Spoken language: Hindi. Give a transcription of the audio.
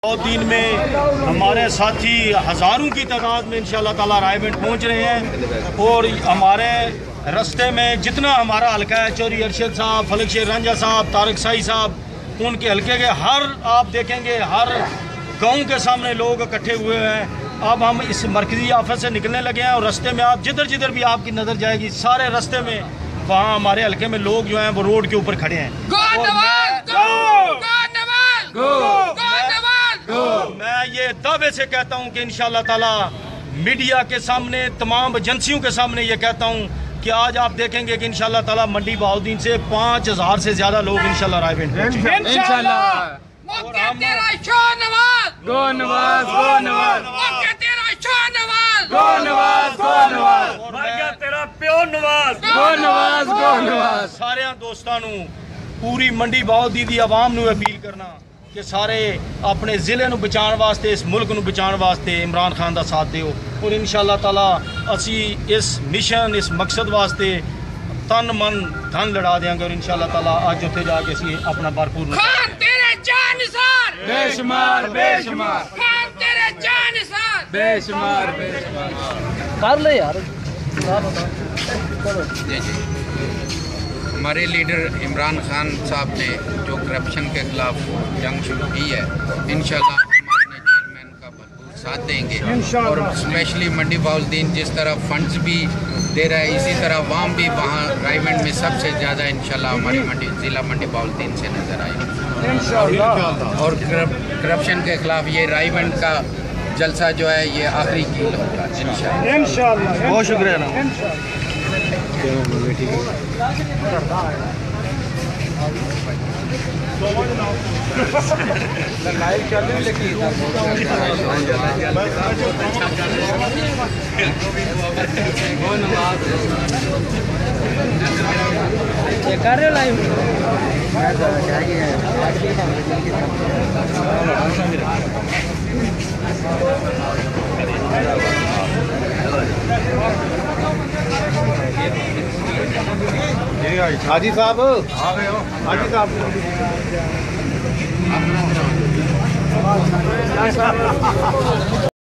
दिन में हमारे साथी हज़ारों की तादाद में इंशाअल्लाह ताला रायबंद पहुंच रहे हैं और हमारे रास्ते में जितना हमारा हल्का है, चौधरी अरशद साहब, फलक शेर रंजा साहब, तारक साई साहब, उनके हल्के के हर आप देखेंगे हर गांव के सामने लोग इकट्ठे हुए हैं। अब हम इस मरकज़ी ऑफिस से निकलने लगे हैं और रास्ते में आप जिधर जिधर भी आपकी नज़र जाएगी सारे रास्ते में वहाँ हमारे हल्के में लोग जो हैं वो रोड के ऊपर खड़े हैं। मैं ये दावे से कहता हूँ कि इंशाअल्लाह ताला मीडिया के सामने, तमाम एजेंसियों के सामने ये कहता हूँ कि आज आप देखेंगे कि इंशाअल्लाह ताला मंडी बहाउद्दीन से 5000 से ज्यादा लोग इंशाअल्लाह रायबंद सारे दोस्तों पूरी मंडी बहाउद्दीन दी आवाम नूं अपील करना कि सारे अपने ज़िले नूं बचाने वास्ते, इस मुल्क नूं बचाने वास्ते इमरान खान का साथ दिओ और इंशाअल्लाह ताला असी इस मिशन, इस मकसद वास्ते तन मन धन लड़ा देंगे और इंशाअल्लाह ताला अज उत्थे जाके असी अपना भरपूर कर ले यार। हमारे लीडर इमरान खान साहब ने जो करप्शन के खिलाफ जंग शुरू की है, इंशाल्लाह हम अपने चेयरमैन का भरपूर साथ देंगे और स्पेशली मंडी बहाउद्दीन जिस तरह फंड्स भी दे रहा है, इसी तरह वाम भी वहाँ रायबंद में सबसे ज़्यादा इंशाल्लाह हमारी ज़िला मंडी बहाउद्दीन से नज़र आएगी और करप्शन के खिलाफ ये रायबंद का जलसा जो है ये आखिरी कील होगा इंशाल्लाह। बहुत शुक्रिया ना। कर रहे लाइव हाजी साहब आ गए हो। हाजी साहब